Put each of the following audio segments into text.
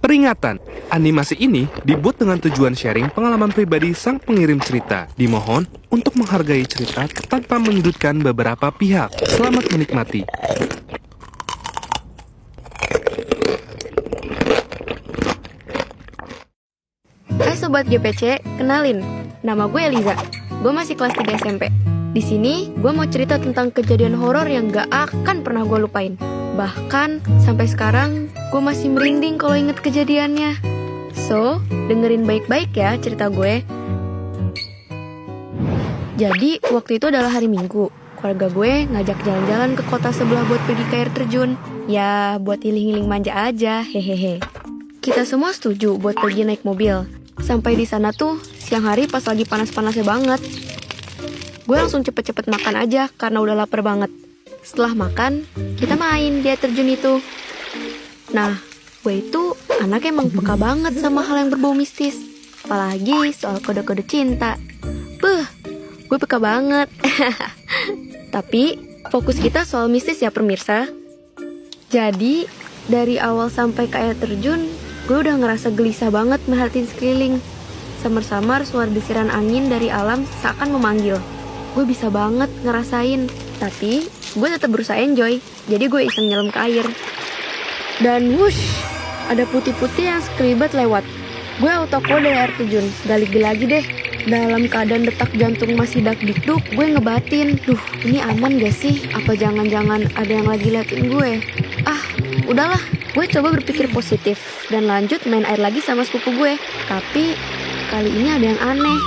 Peringatan, animasi ini dibuat dengan tujuan sharing pengalaman pribadi sang pengirim cerita. Dimohon untuk menghargai cerita tanpa menyudutkan beberapa pihak. Selamat menikmati. Hai Sobat GPC, kenalin, nama gue Eliza. Gue masih kelas 3 SMP. Di sini, gue mau cerita tentang kejadian horor yang gak akan pernah gue lupain. Bahkan, sampai sekarang, gue masih merinding kalau inget kejadiannya. So, dengerin baik-baik ya cerita gue. Jadi, waktu itu adalah hari Minggu. Keluarga gue ngajak jalan-jalan ke kota sebelah buat pergi ke air terjun. Ya, buat healing-healing manja aja, hehehe. Kita semua setuju buat pergi naik mobil. Sampai di sana tuh, siang hari pas lagi panas-panasnya banget. Gue langsung cepet-cepet makan aja karena udah lapar banget. Setelah makan, kita main di air terjun itu. Nah, gue itu anak emang peka banget sama hal yang berbau mistis. Apalagi soal kode-kode cinta. Gue peka banget. Tapi, fokus kita soal mistis ya pemirsa. Jadi, dari awal sampai ke air terjun, gue udah ngerasa gelisah banget merhatiin sekeliling. Samar-samar suara desiran angin dari alam seakan memanggil. Gue bisa banget ngerasain, tapi gue tetap berusaha enjoy. Jadi gue iseng nyelam ke air. Dan wush, ada putih-putih yang sekelibat lewat. Gue auto keluar dari air terjun, gak lagi deh. Dalam keadaan detak jantung masih dak-dikduk, gue ngebatin, duh ini aman gak sih? Apa jangan-jangan ada yang lagi liatin gue? Udahlah, gue coba berpikir positif dan lanjut main air lagi sama sepupu gue. Tapi kali ini ada yang aneh.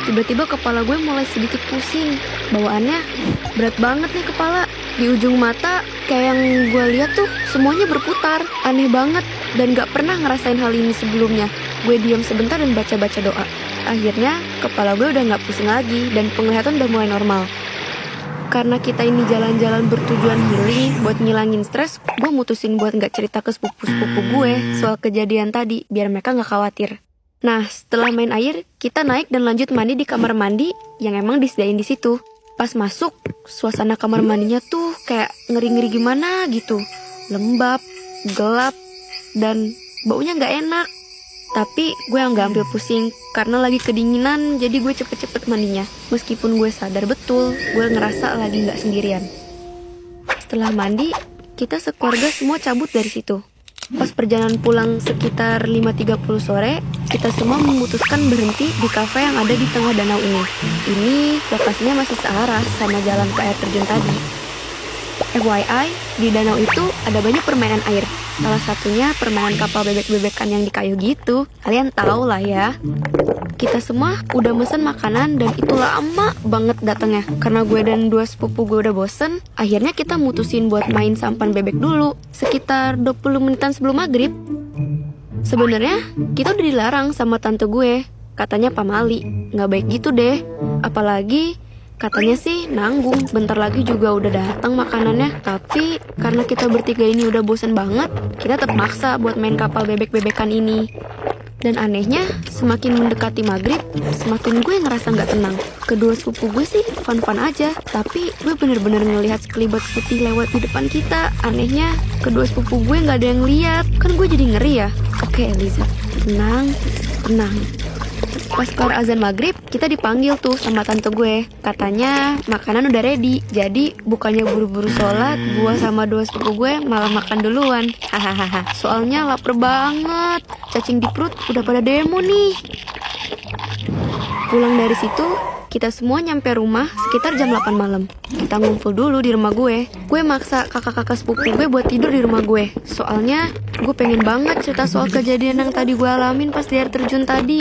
Tiba-tiba kepala gue mulai sedikit pusing. Bawaannya berat banget nih kepala. Di ujung mata kayak yang gue lihat tuh semuanya berputar. Aneh banget dan gak pernah ngerasain hal ini sebelumnya. Gue diam sebentar dan baca-baca doa. Akhirnya kepala gue udah gak pusing lagi dan penglihatan udah mulai normal. Karena kita ini jalan-jalan bertujuan healing buat ngilangin stres, gue mutusin buat gak cerita ke sepupu-sepupu gue soal kejadian tadi biar mereka gak khawatir. Nah, setelah main air, kita naik dan lanjut mandi di kamar mandi yang emang disediain di situ. Pas masuk, suasana kamar mandinya tuh kayak ngeri-ngeri gimana gitu. Lembab, gelap, dan baunya gak enak. Tapi gue yang gak ambil pusing karena lagi kedinginan, jadi gue cepet-cepet mandinya. Meskipun gue sadar betul, gue ngerasa lagi gak sendirian. Setelah mandi, kita sekeluarga semua cabut dari situ. Pas perjalanan pulang sekitar 5.30 sore, kita semua memutuskan berhenti di kafe yang ada di tengah danau ini. Ini lokasinya masih searah sama jalan ke air terjun tadi. FYI, di danau itu ada banyak permainan air. Salah satunya permainan kapal bebek-bebekan yang di kayu gitu. Kalian tahu lah ya. Kita semua udah mesen makanan dan itu lama banget datangnya. Karena gue dan dua sepupu gue udah bosen, akhirnya kita mutusin buat main sampan bebek dulu. Sekitar 20 menitan sebelum maghrib. Sebenarnya kita udah dilarang sama tante gue. Katanya pamali, nggak baik gitu deh. Apalagi katanya sih nanggung, bentar lagi juga udah datang makanannya. Tapi karena kita bertiga ini udah bosen banget, kita tetap maksa buat main kapal bebek-bebekan ini. Dan anehnya, semakin mendekati maghrib, semakin gue ngerasa gak tenang. Kedua sepupu gue sih fun-fun aja, tapi gue bener-bener ngelihat sekelibat putih lewat di depan kita. Anehnya, kedua sepupu gue gak ada yang lihat. Kan gue jadi ngeri ya. Oke Eliza, tenang. Pas kelar azan maghrib, kita dipanggil tuh sama tante gue. Katanya makanan udah ready. Jadi bukannya buru-buru sholat, gue sama dua sepupu gue malah makan duluan. Hahaha. Soalnya lapar banget. Cacing di perut udah pada demo nih. Pulang dari situ, kita semua nyampe rumah sekitar jam 8 malam. Kita ngumpul dulu di rumah gue. Gue maksa kakak-kakak sepupu gue buat tidur di rumah gue. Soalnya gue pengen banget cerita soal kejadian yang tadi gue alamin pas di air terjun tadi.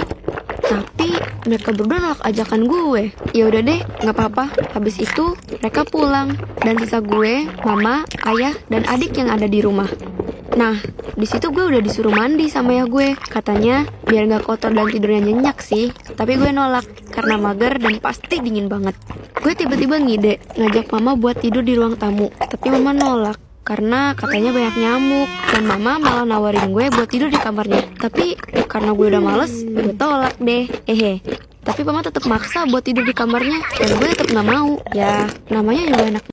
Tapi mereka berdua nolak ajakan gue. Ya udah deh, nggak apa-apa. Habis itu mereka pulang dan sisa gue, mama, ayah, dan adik yang ada di rumah. Nah, di situ gue udah disuruh mandi sama ayah gue. Katanya biar nggak kotor dan tidurnya nyenyak sih. Tapi gue nolak karena mager dan pasti dingin banget. Gue tiba-tiba ngide ngajak mama buat tidur di ruang tamu. Tapi mama nolak karena katanya banyak nyamuk. Dan mama malah nawarin gue buat tidur di kamarnya. Tapi karena gue udah males, gue tolak deh. Tapi mama tetap maksa buat tidur di kamarnya. Dan gue tetap gak mau. Ya, namanya juga anak